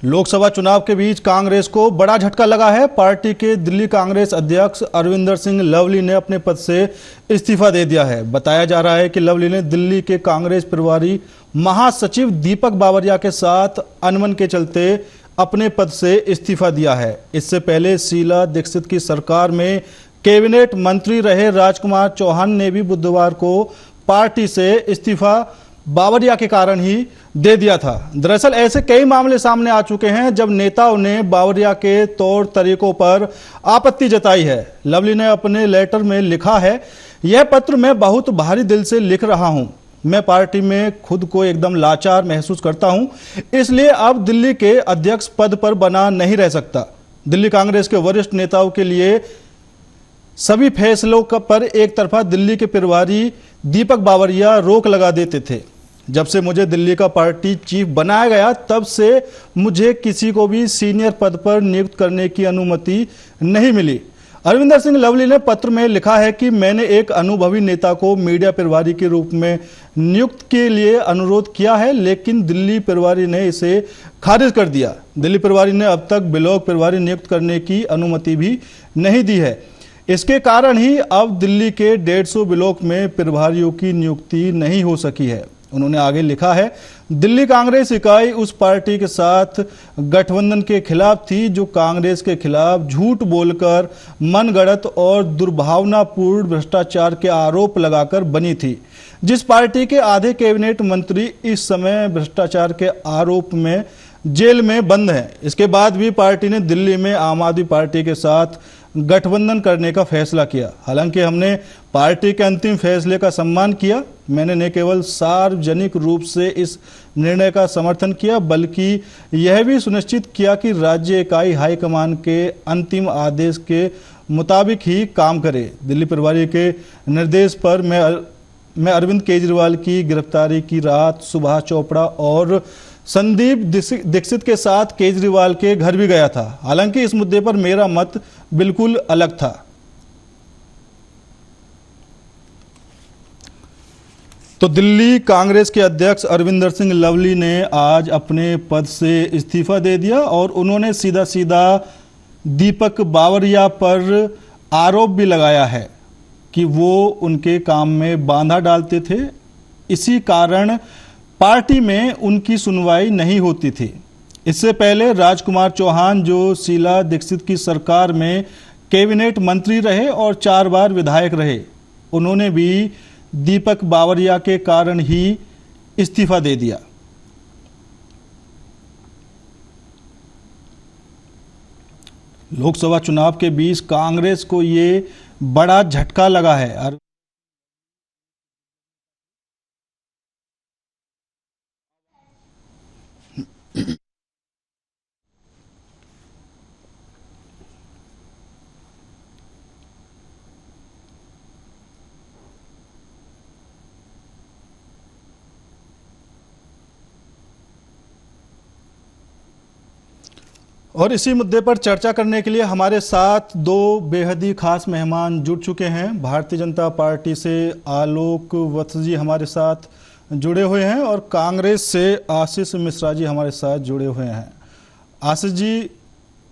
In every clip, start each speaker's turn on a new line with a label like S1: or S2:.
S1: लोकसभा चुनाव के बीच कांग्रेस को बड़ा झटका लगा है। पार्टी के दिल्ली कांग्रेस अध्यक्ष अरविंदर सिंह लवली ने अपने पद से इस्तीफा दे दिया है। बताया जा रहा है कि लवली ने दिल्ली के कांग्रेस प्रभारी महासचिव दीपक बावरिया के साथ अनबन के चलते अपने पद से इस्तीफा दिया है। इससे पहले शीला दीक्षित की सरकार में कैबिनेट मंत्री रहे राजकुमार चौहान ने भी बुधवार को पार्टी से इस्तीफा बावरिया के कारण ही दे दिया था। दरअसल ऐसे कई मामले सामने आ चुके हैं जब नेताओं ने बावरिया के तौर तरीकों पर आपत्ति जताई है। लवली ने अपने लेटर में लिखा है, यह पत्र मैं बहुत भारी दिल से लिख रहा हूं। मैं पार्टी में खुद को एकदम लाचार महसूस करता हूं, इसलिए अब दिल्ली के अध्यक्ष पद पर बना नहीं रह सकता। दिल्ली कांग्रेस के वरिष्ठ नेताओं के लिए सभी फैसलों पर एक तरफा दिल्ली के प्रभारी दीपक बावरिया रोक लगा देते थे। जब से मुझे दिल्ली का पार्टी चीफ बनाया गया तब से मुझे किसी को भी सीनियर पद पर नियुक्त करने की अनुमति नहीं मिली। अरविंदर सिंह लवली ने पत्र में लिखा है कि मैंने एक अनुभवी नेता को मीडिया प्रभारी के रूप में नियुक्त के लिए अनुरोध किया है, लेकिन दिल्ली प्रभारी ने इसे खारिज कर दिया। दिल्ली प्रभारी ने अब तक ब्लॉक प्रभारी नियुक्त करने की अनुमति भी नहीं दी है। इसके कारण ही अब दिल्ली के 150 ब्लॉक में प्रभारियों की नियुक्ति नहीं हो सकी है। उन्होंने आगे लिखा है, दिल्ली कांग्रेस इकाई उस पार्टी के साथ गठबंधन के खिलाफ थी जो कांग्रेस के खिलाफ झूठ बोलकर मनगढ़ंत और दुर्भावनापूर्ण भ्रष्टाचार के आरोप लगाकर बनी थी। जिस पार्टी के आधे कैबिनेट मंत्री इस समय भ्रष्टाचार के आरोप में जेल में बंद हैं। इसके बाद भी पार्टी ने दिल्ली में आम आदमी पार्टी के साथ गठबंधन करने का फैसला किया। हालांकि हमने पार्टी के अंतिम फैसले का सम्मान किया। मैंने न केवल सार्वजनिक रूप से इस निर्णय का समर्थन किया, बल्कि यह भी सुनिश्चित किया कि राज्य इकाई हाईकमान के अंतिम आदेश के मुताबिक ही काम करे। दिल्ली प्रभारी के निर्देश पर मैं अरविंद केजरीवाल की गिरफ्तारी की रात सुभाष चोपड़ा और संदीप दीक्षित के साथ केजरीवाल के घर भी गया था। हालांकि इस मुद्दे पर मेरा मत बिल्कुल अलग था। तो दिल्ली कांग्रेस के अध्यक्ष अरविंदर सिंह लवली ने आज अपने पद से इस्तीफा दे दिया और उन्होंने सीधा सीधा दीपक बावरिया पर आरोप भी लगाया है कि वो उनके काम में बाधा डालते थे। इसी कारण पार्टी में उनकी सुनवाई नहीं होती थी। इससे पहले राजकुमार चौहान जो शीला दीक्षित की सरकार में कैबिनेट मंत्री रहे और 4 बार विधायक रहे, उन्होंने भी दीपक बावरिया के कारण ही इस्तीफा दे दिया। लोकसभा चुनाव के बीच कांग्रेस को ये बड़ा झटका लगा है। और इसी मुद्दे पर चर्चा करने के लिए हमारे साथ 2 बेहद ही खास मेहमान जुड़ चुके हैं। भारतीय जनता पार्टी से आलोक वत्स जी हमारे साथ जुड़े हुए हैं और कांग्रेस से आशीष मिश्रा जी हमारे साथ जुड़े हुए हैं। आशीष जी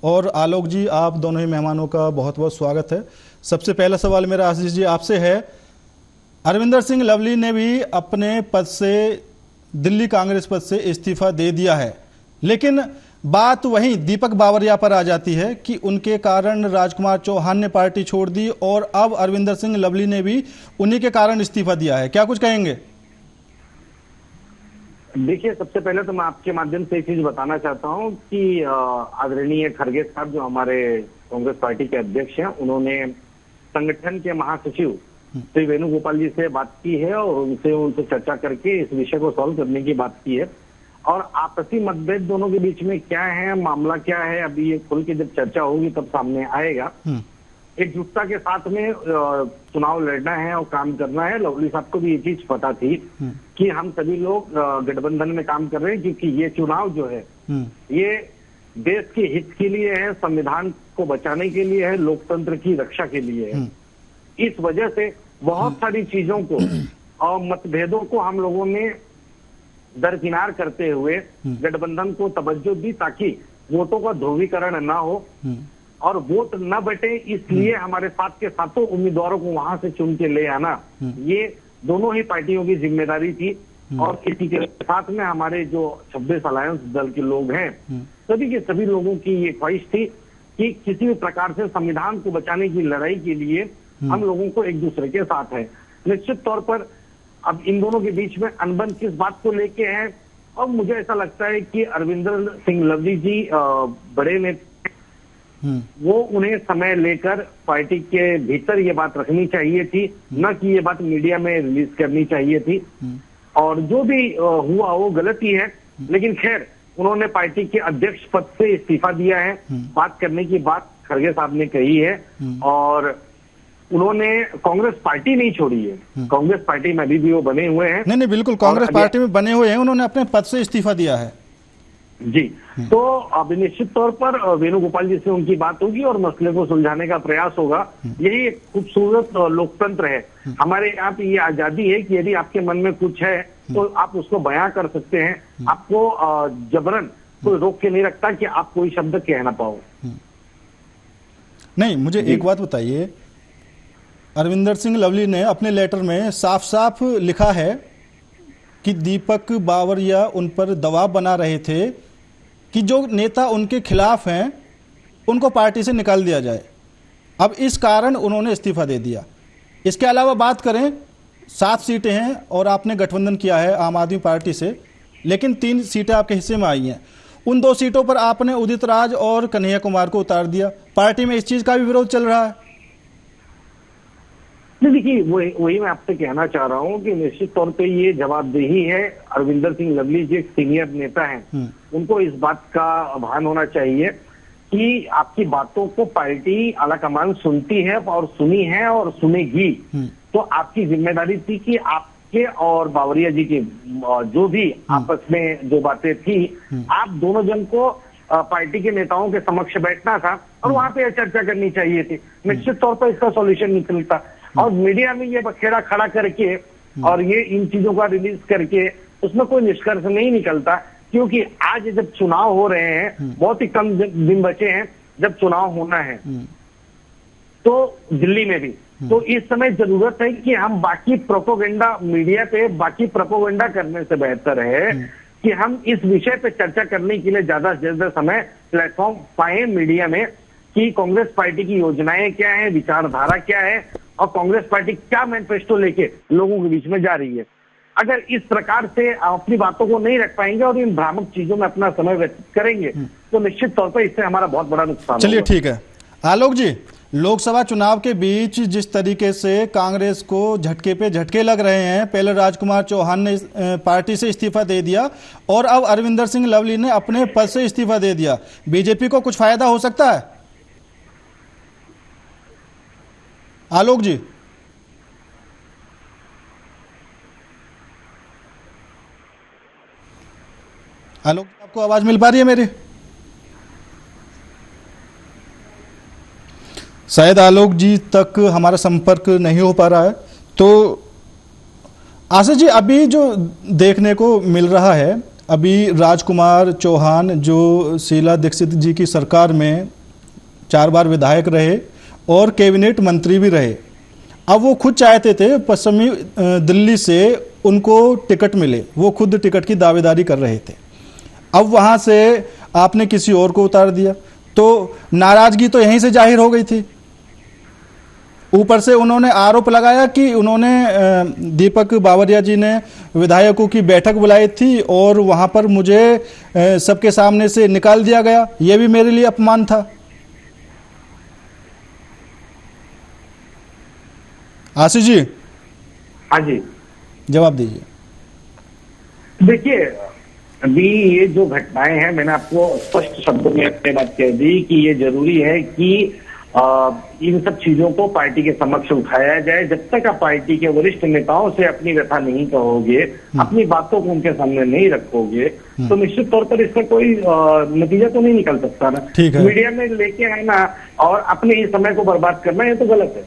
S1: और आलोक जी, आप दोनों ही मेहमानों का बहुत बहुत स्वागत है। सबसे पहला सवाल मेरा आशीष जी आपसे है, अरविंदर सिंह लवली ने भी अपने पद से, दिल्ली कांग्रेस पद से इस्तीफा दे दिया है, लेकिन बात वहीं दीपक बावरिया पर आ जाती है कि उनके कारण राजकुमार चौहान ने पार्टी छोड़ दी और अब अरविंदर सिंह लवली ने भी उन्हीं के कारण इस्तीफा दिया है। क्या कुछ कहेंगे?
S2: देखिए, सबसे पहले तो मैं आपके माध्यम से एक चीज बताना चाहता हूं कि आदरणीय खड़गे साहब जो हमारे कांग्रेस पार्टी के अध्यक्ष हैं, उन्होंने संगठन के महासचिव श्री वेणुगोपाल जी से बात की है और उनसे चर्चा करके इस विषय को सॉल्व करने की बात की है। और आपसी मतभेद दोनों के बीच में क्या है, मामला क्या है, अभी ये खुल के जब चर्चा होगी तब सामने आएगा। एकजुटता के साथ में चुनाव लड़ना है और काम करना है। लवली साहब को भी ये चीज पता थी कि हम सभी लोग गठबंधन में काम कर रहे हैं, क्योंकि ये चुनाव जो है ये देश के हित के लिए है, संविधान को बचाने के लिए है, लोकतंत्र की रक्षा के लिए है। इस वजह से बहुत सारी चीजों को और मतभेदों को हम लोगों ने दरकिनार करते हुए गठबंधन को तवज्जो दी ताकि वोटों का ध्रुवीकरण ना हो और वोट न बटे, इसलिए हमारे साथ के सातों उम्मीदवारों को वहां से चुन के ले आना, ये दोनों ही पार्टियों की जिम्मेदारी थी। और इसी के साथ में हमारे जो 26 अलायंस दल के लोग हैं, सभी के सभी लोगों की ये ख्वाहिश थी कि किसी भी प्रकार से संविधान को बचाने की लड़ाई के लिए हम लोगों को एक दूसरे के साथ है। निश्चित तौर पर अब इन दोनों के बीच में अनबन किस बात को लेके है, और मुझे ऐसा लगता है कि अरविंदर सिंह लवली जी बड़े नेता, वो उन्हें समय लेकर पार्टी के भीतर ये बात रखनी चाहिए थी, न कि ये बात मीडिया में रिलीज करनी चाहिए थी। और जो भी हुआ वो गलत ही है, लेकिन खैर उन्होंने पार्टी के अध्यक्ष पद से इस्तीफा दिया है। बात करने की बात खड़गे साहब ने कही है और उन्होंने कांग्रेस पार्टी नहीं छोड़ी है। कांग्रेस पार्टी में अभी भी वो बने हुए हैं।
S1: नहीं, बिल्कुल कांग्रेस पार्टी में बने हुए हैं, उन्होंने अपने पद से इस्तीफा दिया है
S2: जी। तो अब निश्चित तौर पर वेणुगोपाल जी से उनकी बात होगी और मसले को सुलझाने का प्रयास होगा। यही एक खूबसूरत लोकतंत्र है हमारे यहाँ पे। ये आजादी है कि यदि आपके मन में कुछ है तो आप उसको बयां कर सकते हैं। आपको जबरन कोई रोक के नहीं रखता कि आप कोई शब्द कह ना पाओ।
S1: नहीं, मुझे एक बात बताइए, अरविंदर सिंह लवली ने अपने लेटर में साफ साफ लिखा है कि दीपक बावरिया उन पर दबाव बना रहे थे कि जो नेता उनके खिलाफ हैं उनको पार्टी से निकाल दिया जाए। अब इस कारण उन्होंने इस्तीफा दे दिया। इसके अलावा बात करें, 7 सीटें हैं और आपने गठबंधन किया है आम आदमी पार्टी से, लेकिन 3 सीटें आपके हिस्से में आई हैं। उन 2 सीटों पर आपने उदित राज और कन्हैया कुमार को उतार दिया। पार्टी में इस चीज का भी विरोध चल रहा है।
S2: देखिए, वही मैं आपसे कहना चाह रहा हूं कि निश्चित तौर पे ये जवाबदेही है। अरविंदर सिंह लवली जी एक सीनियर नेता हैं, उनको इस बात का भान होना चाहिए कि आपकी बातों को पार्टी आलाकमान सुनती है और सुनी है और सुनेगी। तो आपकी जिम्मेदारी थी कि आपके और बावरिया जी की जो भी आपस में जो बातें थी, आप दोनों जन को पार्टी के नेताओं के समक्ष बैठना था और वहां पे चर्चा करनी चाहिए थी। निश्चित तौर पर इसका सॉल्यूशन निकलता। और मीडिया में ये बखेड़ा खड़ा करके और ये इन चीजों का रिलीज करके उसमें कोई निष्कर्ष नहीं निकलता, क्योंकि आज जब चुनाव हो रहे हैं, बहुत ही कम दिन बचे हैं जब चुनाव होना है, तो दिल्ली में भी। तो इस समय जरूरत है कि हम बाकी प्रोपोगेंडा मीडिया पे बाकी प्रोपोगेंडा करने से बेहतर है कि हम इस विषय पे चर्चा करने के लिए ज्यादा से ज्यादा समय प्लेटफॉर्म पाए मीडिया में कि कांग्रेस पार्टी की योजनाएं क्या है, विचारधारा क्या है और कांग्रेस पार्टी क्या मैनिफेस्टो लेके लोगों के बीच में जा रही है। अगर इस प्रकार से अपनी बातों को नहीं रख पाएंगे और इन भ्रामक चीजों में अपना समय व्यतीत करेंगे तो निश्चित तौर पर इससे हमारा बहुत बड़ा नुकसान।
S1: चलिए ठीक है आलोक जी, लोकसभा चुनाव के बीच जिस तरीके से कांग्रेस को झटके पे झटके लग रहे हैं, पहले राजकुमार चौहान ने पार्टी से इस्तीफा दे दिया और अब अरविंदर सिंह लवली ने अपने पद से इस्तीफा दे दिया, बीजेपी को कुछ फायदा हो सकता है? आलोक जी, आलोक आपको आवाज मिल पा रही है मेरी? शायद आलोक जी तक हमारा संपर्क नहीं हो पा रहा है। तो आशीष जी, अभी जो देखने को मिल रहा है, अभी राजकुमार चौहान जो शीला दीक्षित जी की सरकार में 4 बार विधायक रहे और कैबिनेट मंत्री भी रहे, अब वो खुद चाहते थे पश्चिमी दिल्ली से उनको टिकट मिले, वो खुद टिकट की दावेदारी कर रहे थे। अब वहाँ से आपने किसी और को उतार दिया, तो नाराजगी तो यहीं से जाहिर हो गई थी। ऊपर से उन्होंने आरोप लगाया कि उन्होंने दीपक बावरिया जी ने विधायकों की बैठक बुलाई थी और वहां पर मुझे सबके सामने से निकाल दिया गया, यह भी मेरे लिए अपमान था। आशीष जी,
S2: हाँ जी,
S1: जवाब दीजिए।
S2: देखिए, अभी ये जो घटनाएं हैं, मैंने आपको स्पष्ट शब्दों में अपनी बात कह दी कि ये जरूरी है कि इन सब चीजों को पार्टी के समक्ष उठाया जाए। जब तक आप पार्टी के वरिष्ठ नेताओं से अपनी व्यथा नहीं कहोगे, अपनी बातों को उनके सामने नहीं रखोगे, तो निश्चित तौर पर इसका कोई नतीजा तो नहीं निकल सकता ना। मीडिया में लेके आना और अपने ही समय को बर्बाद करना, ये तो गलत है।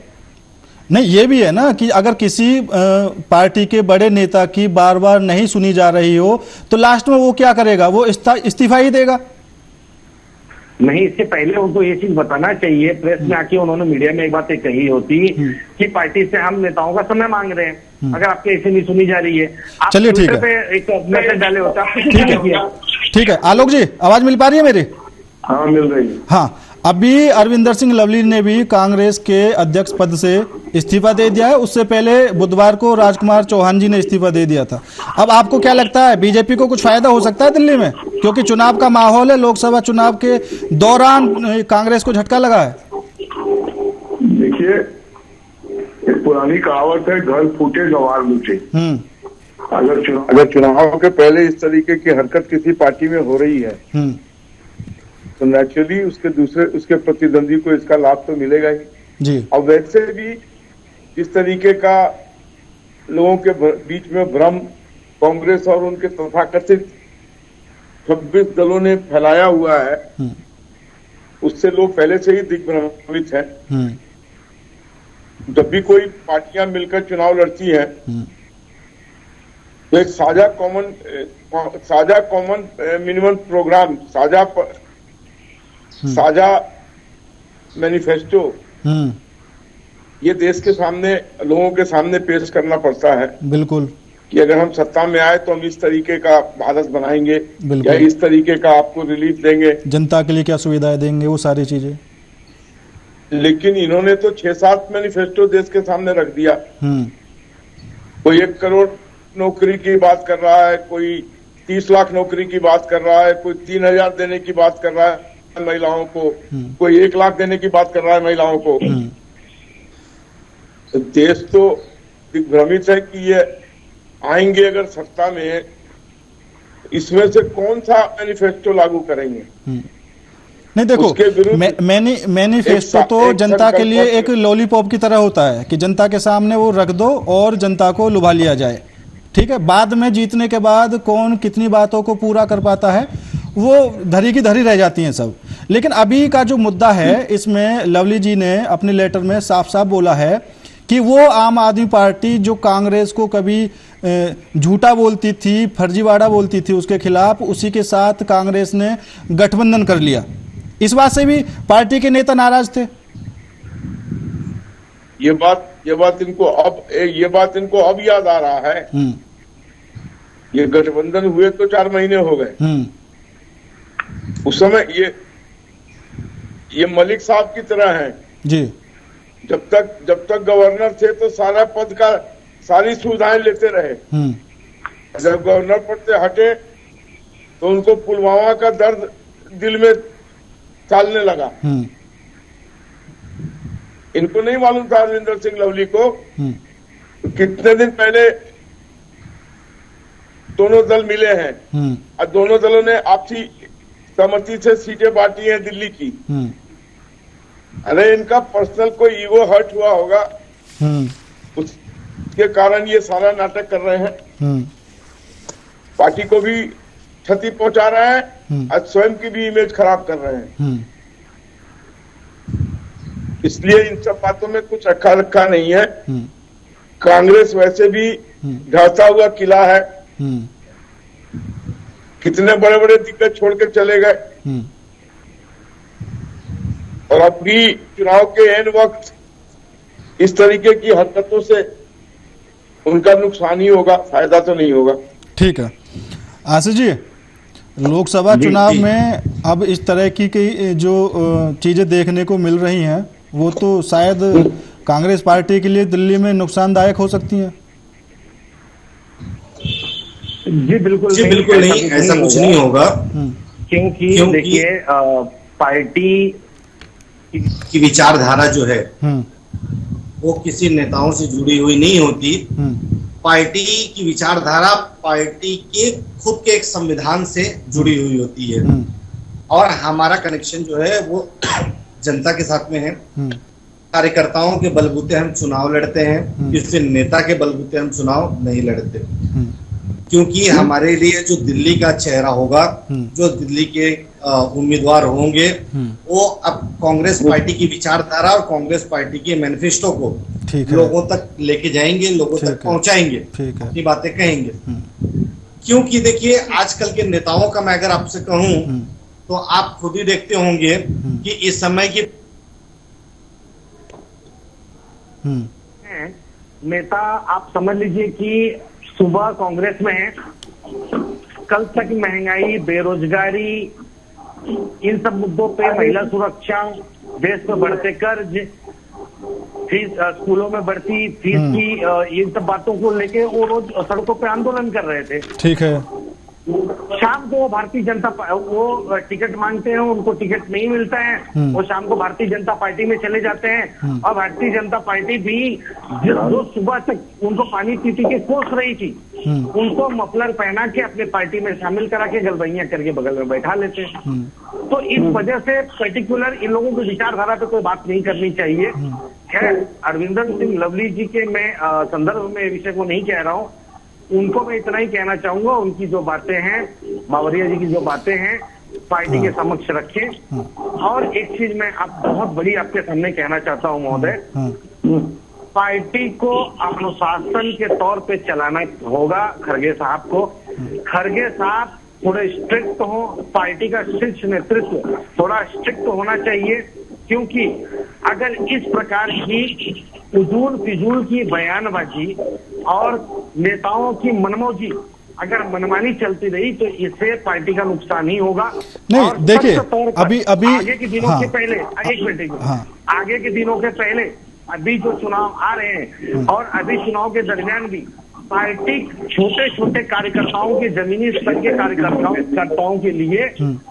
S1: नहीं, ये भी है ना कि अगर किसी पार्टी के बड़े नेता की बार बार नहीं सुनी जा रही हो तो लास्ट में वो क्या करेगा, वो इस्तीफा ही देगा।
S2: नहीं, इससे पहले उनको ये चीज बताना चाहिए, प्रेस में आके उन्होंने मीडिया में एक बात कही होती कि पार्टी से हम नेताओं का समय मांग रहे हैं, अगर आपके ऐसे नहीं सुनी जा रही है, आप
S1: चलिए ठीक
S2: ट्विटर
S1: है,
S2: पे एक मैसेज डाले होता।
S1: ठीक है आलोक जी, आवाज मिल पा रही है मेरी?
S2: हाँ, मिल रही है।
S1: हाँ, अभी अरविंदर सिंह लवली ने भी कांग्रेस के अध्यक्ष पद से इस्तीफा दे दिया है। उससे पहले बुधवार को राजकुमार चौहान जी ने इस्तीफा दे दिया था। अब आपको क्या लगता है, बीजेपी को कुछ फायदा हो सकता है दिल्ली में, क्योंकि चुनाव का माहौल है, लोकसभा चुनाव के दौरान कांग्रेस को झटका लगा है?
S3: देखिए, एक पुरानी कहावत है, घर फूटे गंवार लूटे। अगर चुनाव के पहले इस तरीके की हरकत किसी पार्टी में हो रही है तो नेचुरली उसके प्रतिद्वंदी को इसका लाभ तो मिलेगा ही
S1: जी।
S3: और वैसे भी इस तरीके का लोगों के बीच में भ्रम कांग्रेस और उनके तथाकथित 26 दलों ने फैलाया हुआ है, उससे लोग पहले से ही दिग्भ्रमित हैं। जब भी कोई पार्टियां मिलकर चुनाव लड़ती हैं तो एक साझा कॉमन मिनिमम प्रोग्राम, साझा मैनिफेस्टो ये देश के सामने, लोगों के सामने पेश करना पड़ता है।
S1: बिल्कुल,
S3: कि अगर हम सत्ता में आए तो हम इस तरीके का भारत बनाएंगे या इस तरीके का आपको रिलीफ देंगे, जनता के लिए क्या सुविधाएं देंगे, वो सारी चीजें। लेकिन इन्होंने तो 6-7 मैनिफेस्टो देश के सामने रख दिया। कोई 1 करोड़ नौकरी की बात कर रहा है, कोई 30 लाख नौकरी की बात कर रहा है, कोई 3,000 देने की बात कर रहा है महिलाओं को, कोई 1 लाख देने की बात कर रहा है महिलाओं को। तो देश तो दिग्भ्रमित है कि ये आएंगे अगर सत्ता में, इसमें से कौन सा मैनिफेस्टो लागू करेंगे।
S1: नहीं देखो, मैनिफेस्टो तो जनता के लिए एक लॉलीपॉप की तरह होता है कि जनता के सामने वो रख दो और जनता को लुभा लिया जाए, ठीक है। बाद में जीतने के बाद कौन कितनी बातों को पूरा कर पाता है वो धरी की धरी रह जाती हैं सब। लेकिन अभी का जो मुद्दा है, इसमें लवली जी ने अपने लेटर में साफ साफ बोला है कि वो आम आदमी पार्टी जो कांग्रेस को कभी झूठा बोलती थी, फर्जीवाड़ा बोलती थी, उसके खिलाफ उसी के साथ कांग्रेस ने गठबंधन कर लिया। इस बात से भी पार्टी के नेता नाराज थे।
S3: ये बात इनको अब याद आ रहा है। ये गठबंधन हुए तो 4 महीने हो गए। उस समय ये मलिक साहब की तरह हैं
S1: जी।
S3: जब तक गवर्नर थे तो सारा पद का सारी सुविधाएं लेते रहे। जब गवर्नर पद से हटे तो उनको पुलवामा का दर्द दिल में चालने लगा। इनको नहीं मालूम था अरविंदर सिंह लवली को कितने दिन पहले दोनों दल मिले हैं और दोनों दलों ने आपसी सहमति से सीटें बांटी हैं दिल्ली की। अरे इनका पर्सनल कोई ईगो हर्ट हुआ होगा, उसके कारण ये सारा नाटक कर रहे हैं। पार्टी को भी क्षति पहुंचा रहे हैं और स्वयं की भी इमेज खराब कर रहे हैं। इसलिए इन सब बातों में कुछ रखा नहीं है। कांग्रेस वैसे भी ढहता हुआ किला है। कितने बड़े बड़े दिग्गज छोड़कर चले गए और अब भी चुनाव के एन वक्त इस तरीके की हरकतों से उनका नुकसान ही होगा, फायदा तो नहीं होगा।
S1: ठीक है आशीष जी, लोकसभा चुनाव में अब इस तरह की जो चीजें देखने को मिल रही हैं वो तो शायद कांग्रेस पार्टी के लिए दिल्ली में नुकसानदायक हो सकती हैं।
S2: जी बिल्कुल
S4: नहीं, ऐसा कुछ नहीं होगा।
S2: क्योंकि देखिए पार्टी
S4: की विचारधारा जो है वो किसी नेताओं से जुड़ी हुई नहीं होती। पार्टी की विचारधारा पार्टी के खुद के एक संविधान से जुड़ी हुई होती है और हमारा कनेक्शन जो है वो जनता के साथ में है। कार्यकर्ताओं के बलबूते हम चुनाव लड़ते हैं, किसी नेता के बलबूते हम चुनाव नहीं लड़ते। क्योंकि हमारे लिए जो दिल्ली का चेहरा होगा, जो दिल्ली के उम्मीदवार होंगे, वो अब कांग्रेस पार्टी की विचारधारा और कांग्रेस पार्टी के मैनिफेस्टो को
S1: ठीक है,
S4: लोगों तक लेके जाएंगे, लोगों तक पहुंचाएंगे,
S1: ठीक है,
S4: अपनी बातें कहेंगे। क्योंकि देखिए आजकल के नेताओं का मैं अगर आपसे कहूं तो आप खुद ही देखते होंगे कि इस समय की
S2: नेता आप समझ लीजिए कि सुबह कांग्रेस में है, कल तक महंगाई, बेरोजगारी, इन सब मुद्दों पे, महिला सुरक्षा, देश में बढ़ते कर्ज, फीस, स्कूलों में बढ़ती फीस की, इन सब बातों को लेके वो रोज सड़कों पे आंदोलन कर रहे थे।
S1: ठीक है।
S2: शाम को भारतीय जनता वो टिकट मांगते हैं, उनको टिकट नहीं मिलता है, वो शाम को भारतीय जनता पार्टी में चले जाते हैं और भारतीय जनता पार्टी भी जो सुबह तक उनको पानी पी के कोस रही थी, उनको मफलर पहना के अपने पार्टी में शामिल करा के गलबैया करके बगल में बैठा लेते हैं। तो इस वजह से पर्टिकुलर इन लोगों की विचारधारा पे कोई बात नहीं करनी चाहिए। खैर, अरविंदर सिंह लवली जी के मैं संदर्भ में विषय को नहीं कह रहा हूँ, उनको मैं इतना ही कहना चाहूंगा, उनकी जो बातें हैं, बावरिया जी की जो बातें हैं, पार्टी के समक्ष रखें। और एक चीज मैं आप बहुत बड़ी आपके सामने कहना चाहता हूं महोदय, पार्टी को अनुशासन के तौर पे चलाना होगा खड़गे साहब को। खड़गे साहब थोड़े स्ट्रिक्ट हो, पार्टी का शीर्ष नेतृत्व थोड़ा स्ट्रिक्ट होना चाहिए, क्योंकि अगर इस प्रकार की उजूल फिजूल की बयानबाजी और नेताओं की मनमौजी अगर मनमानी चलती रही तो इससे पार्टी का नुकसान ही होगा।
S1: नहीं, देखिए अभी
S2: आगे के दिनों के पहले, एक मिनट, आगे के दिनों के पहले अभी जो चुनाव आ रहे हैं और अभी चुनाव के दरमियान भी पार्टी छोटे छोटे कार्यकर्ताओं के, जमीनी स्तर के कार्यकर्ताओं के लिए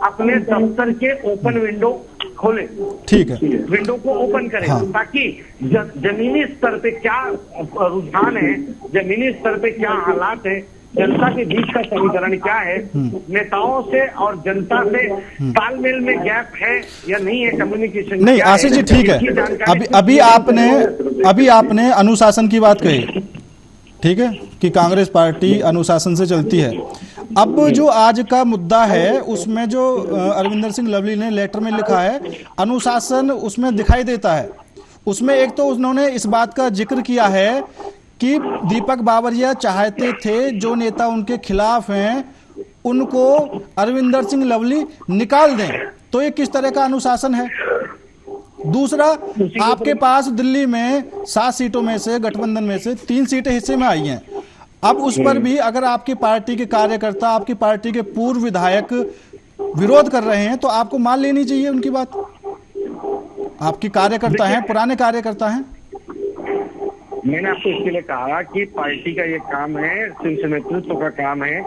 S2: अपने दफ्तर के ओपन विंडो खोले,
S1: ठीक है,
S2: विंडो को ओपन करें, ताकि जमीनी स्तर पे क्या रुझान है, जमीनी स्तर पे क्या हालात है, जनता के बीच का समीकरण क्या है, नेताओं से और जनता से तालमेल में गैप है या नहीं है, कम्युनिकेशन
S1: नहीं। आशीष जी ठीक है, अभी आपने अनुशासन की बात कही, ठीक है, कि कांग्रेस पार्टी अनुशासन से चलती है। अब जो आज का मुद्दा है उसमें जो अरविंदर सिंह लवली ने लेटर में लिखा है, अनुशासन उसमें दिखाई देता है। उसमें एक तो उन्होंने इस बात का जिक्र किया है कि दीपक बावरिया चाहते थे जो नेता उनके खिलाफ हैं उनको अरविंदर सिंह लवली निकाल दें। तो ये किस तरह का अनुशासन है? दूसरा, आपके पास दिल्ली में 7 सीटों में से, गठबंधन में से 3 सीटें हिस्से में आई हैं। अब उस पर भी अगर आपकी पार्टी के कार्यकर्ता, आपकी पार्टी के पूर्व विधायक विरोध कर रहे हैं तो आपको मान लेनी चाहिए उनकी बात। आपकी कार्यकर्ता हैं, पुराने कार्यकर्ता हैं।
S2: मैंने आपको इसके लिए कहा कि पार्टी का ये काम है, शीर्ष नेतृत्व का काम है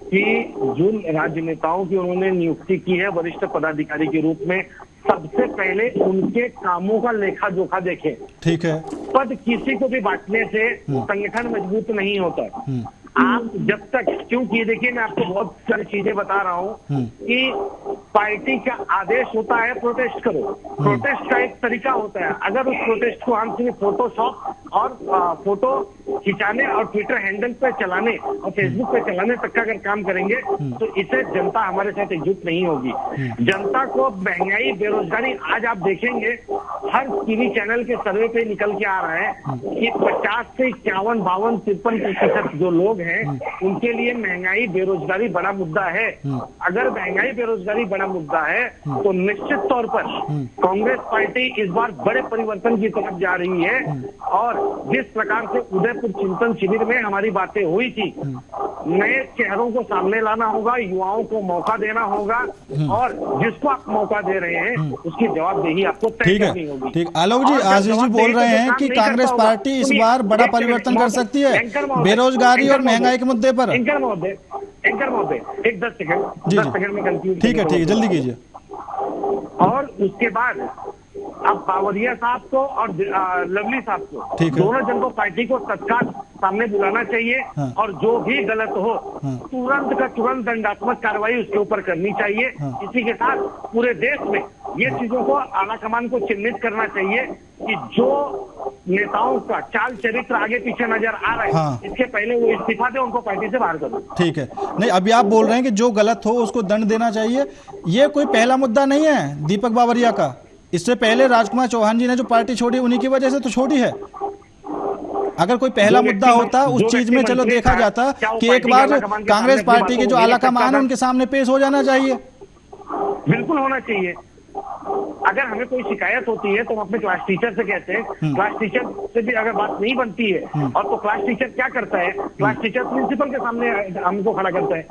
S2: कि जो राजनेताओं की उन्होंने नियुक्ति की है वरिष्ठ पदाधिकारी के रूप में, सबसे पहले उनके कामों का लेखा जोखा देखें।
S1: ठीक है।
S2: पद किसी को भी बांटने से संगठन मजबूत नहीं होता। आप जब तक, क्योंकि देखिए मैं आपको बहुत सारी चीजें बता रहा हूँ कि पार्टी का आदेश होता है प्रोटेस्ट करो, प्रोटेस्ट का एक तरीका होता है। अगर उस प्रोटेस्ट को हम सिर्फ फोटोशॉप और फोटो खिंचाने और ट्विटर हैंडल पे चलाने और फेसबुक पे चलाने तक का अगर काम करेंगे तो इससे जनता हमारे साथ एकजुट नहीं होगी। जनता को महंगाई, बेरोजगारी, आज आप देखेंगे हर टीवी चैनल के सर्वे पे निकल के आ रहा है कि 50 से 51, 52, 53% जो लोग हैं उनके लिए महंगाई, बेरोजगारी बड़ा मुद्दा है। अगर महंगाई, बेरोजगारी बड़ा मुद्दा है तो निश्चित तौर पर कांग्रेस पार्टी इस बार बड़े परिवर्तन की तरफ जा रही है। और जिस प्रकार से उदयपुर चिंतन शिविर में हमारी बातें हुई थी, नए चेहरों को सामने लाना होगा, युवाओं को मौका देना होगा और जिसको आप मौका दे रहे हैं उसकी जवाबदेही आपको तय करनी होगी।
S1: ठीक। आलोक जी, आशीष जी बोल रहे हैं कि कांग्रेस पार्टी इस बार बड़ा परिवर्तन कर सकती है बेरोजगारी और महंगाई के मुद्दे पर।
S2: एंकर महोदय, एक 10 सेकंड में कंफ्यूज।
S1: ठीक है, जल्दी कीजिए।
S2: और उसके बाद अब बावरिया साहब को और लवली साहब को, दोनों जन को पार्टी को तत्काल सामने बुलाना चाहिए। और जो भी गलत हो तुरंत का तुरंत दंडात्मक कार्रवाई उसके ऊपर करनी चाहिए। इसी के साथ पूरे देश में ये चीजों को आला कमान को चिन्हित करना चाहिए कि जो नेताओं का चाल चरित्र आगे पीछे नजर आ रहा है, इसके पहले वो इस्तीफा दे, उनको पार्टी से बाहर कर दो।
S1: ठीक है। नहीं, अभी आप बोल रहे हैं कि जो गलत हो उसको दंड देना चाहिए। ये कोई पहला मुद्दा नहीं है दीपक बावरिया का। इससे पहले राजकुमार चौहान जी ने जो पार्टी छोड़ी उन्हीं की वजह से तो छोड़ी है। अगर कोई पहला मुद्दा होता उस चीज में चलो देखा जाता कि एक बार कांग्रेस पार्टी के जो आला कमान है उनके सामने पेश हो जाना चाहिए।
S2: बिल्कुल होना चाहिए। अगर हमें कोई शिकायत होती है तो हम अपने क्लास टीचर से कहते हैं, क्लास टीचर से भी अगर बात नहीं बनती है और तो क्लास टीचर क्या करता है, क्लास टीचर प्रिंसिपल के सामने हमको खड़ा करता है।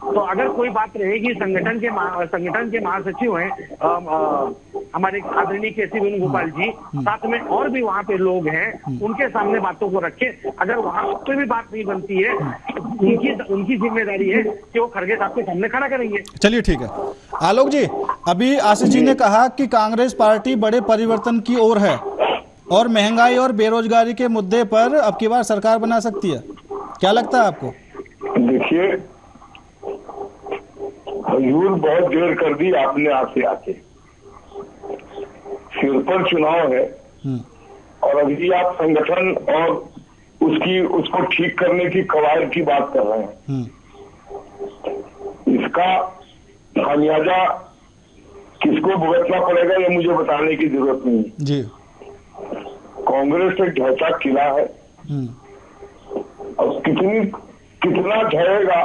S2: तो अगर कोई बात रहेगी, संगठन के महासचिव हैं हमारे आदरणीय केसी वेणुगोपाल जी, साथ में और भी वहाँ पे लोग हैं, उनके सामने बातों को रखे। अगर वहाँ पे भी बात नहीं बनती है, उनकी जिम्मेदारी है कि वो खड़गे साहब के सामने खड़ा करेंगे।
S1: चलिए ठीक है। आलोक जी, अभी आशीष जी ने कहा कि कांग्रेस पार्टी बड़े परिवर्तन की ओर है और महंगाई और बेरोजगारी के मुद्दे पर अब की बार सरकार बना सकती है, क्या लगता है आपको?
S3: देखिए, हजूर बहुत देर कर दी आपने आते सिर पर चुनाव है और अभी आप संगठन और उसको ठीक करने की कवायद की बात कर रहे हैं। इसका खामियाजा किसको भुगतना पड़ेगा ये मुझे बताने की जरूरत नहीं
S1: जी।
S3: कांग्रेस एक ढहता किला है और कितना ढहेगा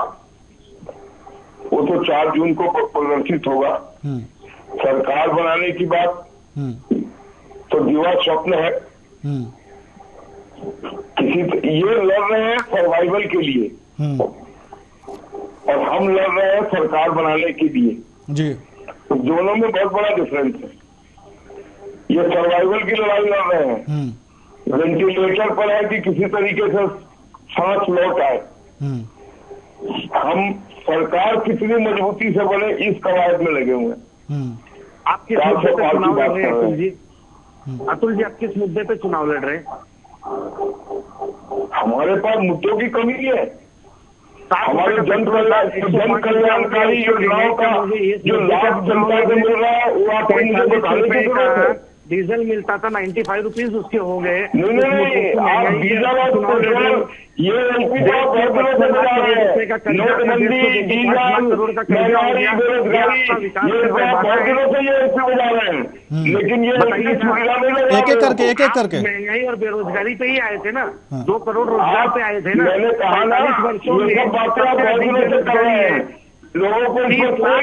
S3: वो तो 4 जून को प्रदर्शित होगा। सरकार बनाने की बात तो दिवा स्वप्न है। ये लड़ रहे हैं सर्वाइवल के लिए और हम लड़ रहे हैं सरकार बनाने के लिए
S1: जी।
S3: तो दोनों में बहुत बड़ा डिफरेंस है। ये सर्वाइवल की लड़ाई लड़ रहे हैं, वेंटिलेटर पर है कि किसी तरीके से सांस लौट आए। हम सरकार कितनी मजबूती से बने इस कवायद में लगे हुए हैं।
S2: आप किस मुद्दे पे चुनाव लड़ रहे हैं अतुल जी? अतुल जी, आप किस मुद्दे पे चुनाव लड़ रहे हैं?
S3: हमारे पास मुद्दों की कमी है। हमारे जन कल्याणकारी योजनाओं का जो लाभ जनता को मिल रहा है वो आपको मुझे बताने की जरूरत है।
S2: डीजल मिलता था 95 रुपीज, उसके हो गए।
S3: नहीं, आप डीजल और पेट्रोल ये एमपी का बहुत दिनों से बता रहे हैं। नोटबंदी, डीजल, महंगाई, बेरोजगारी, ये बहुत दिनों से ये एमपी बता रहे हैं, लेकिन ये सुविधा नहीं।
S1: एक एक करके
S2: महंगाई और बेरोजगारी पे ही आए थे ना, 2 करोड़ रोजगार पे आए थे ना।
S3: मैंने कहा ना, ये सब बातें आप बहुत दिनों से कर रहे हैं। लोगों को कोई असर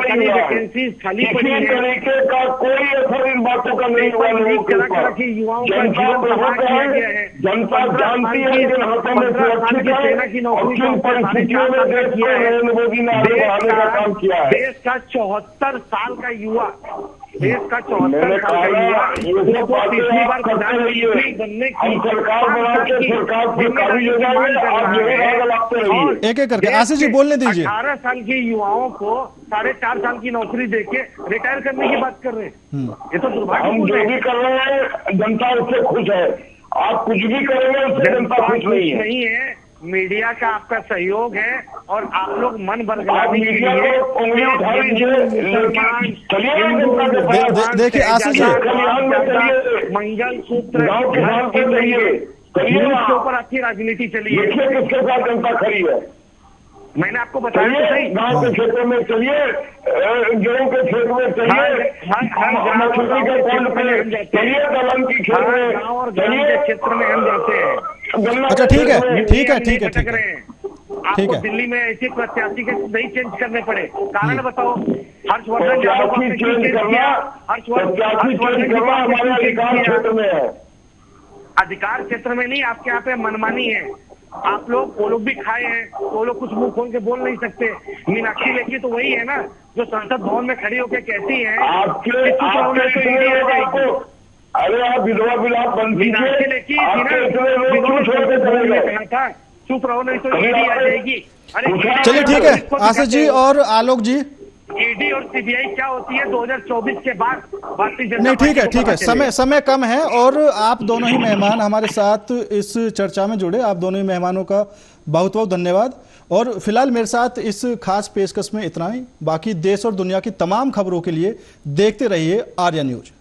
S3: नहीं हुआ, किसी तरीके का कोई असर इन बातों का नहीं हुआ। लोगों के ऊपर जनता प्रमुख है, जनता जानती है कि हाथों में सुरक्षित है और किन परिस्थितियों में देश को नरेंद्र मोदी ने आगे बढ़ाने का काम किया है।
S2: देश का 74 साल का युवा, देश का 74 साल का युवा तीसरी बार प्रधानमंत्री बनने की
S3: सरकार बना के सरकार पर काबिज हो जाएंगे। आप यही राग लाते रहिए।
S1: एक करके आशीष जी बोलने दीजिए।
S2: 18 साल के युवाओं को 4.5 साल की नौकरी देके रिटायर करने की बात कर रहे हैं। ये तो दुर्भाग्य।
S3: हम जो भी कर रहे हैं जनता उससे खुश है। आप कुछ भी करेंगे उससे जनता खुश नहीं है।
S2: मीडिया का आपका सहयोग है और आप लोग मन बरगलाने के लिए
S1: देखिए आशीष जी,
S2: मंगल सूत्र के ऊपर आपकी राजनीति चली है।
S3: किसके साथ जनता खड़ी है
S2: मैंने आपको बताया तो सही।
S3: गांव के क्षेत्र में चलिए, गेहूं के क्षेत्र में चलिए, मछली के पॉइंट पे चलिए, दलहन की खेत में
S2: गाँव और ग्राम के क्षेत्र में हम जाते हैं।
S1: अच्छा ठीक है।
S2: आपको दिल्ली में ऐसे प्रत्याशी के नहीं चेंज करने पड़े, कारण बताओ। हर्षवर्धन
S3: हमारे अधिकार क्षेत्र में है।
S2: अधिकार क्षेत्र में नहीं, आपके यहाँ पे मनमानी है। आप लोग, वो लोग भी खाए हैं, वो लोग कुछ मुंह खोल के बोल नहीं सकते। मीनाक्षी लेखी तो वही है ना जो संसद भवन में खड़ी होकर कहती है
S3: अरे आप विधवा विलाप बंद कीजिए।
S2: चुप रहो नहीं तो ईडी आ जाएगी। अरे
S1: चलिए ठीक है आशीष जी और आलोक जी।
S2: ईडी और सीबीआई क्या होती है 2024 के बाद?
S1: नहीं ठीक है, समय कम है और आप दोनों ही मेहमान हमारे साथ इस चर्चा में जुड़े। आप दोनों ही मेहमानों का बहुत बहुत धन्यवाद। और फिलहाल मेरे साथ इस खास पेशकश में इतना ही। बाकी देश और दुनिया की तमाम खबरों के लिए देखते रहिए आर्या न्यूज।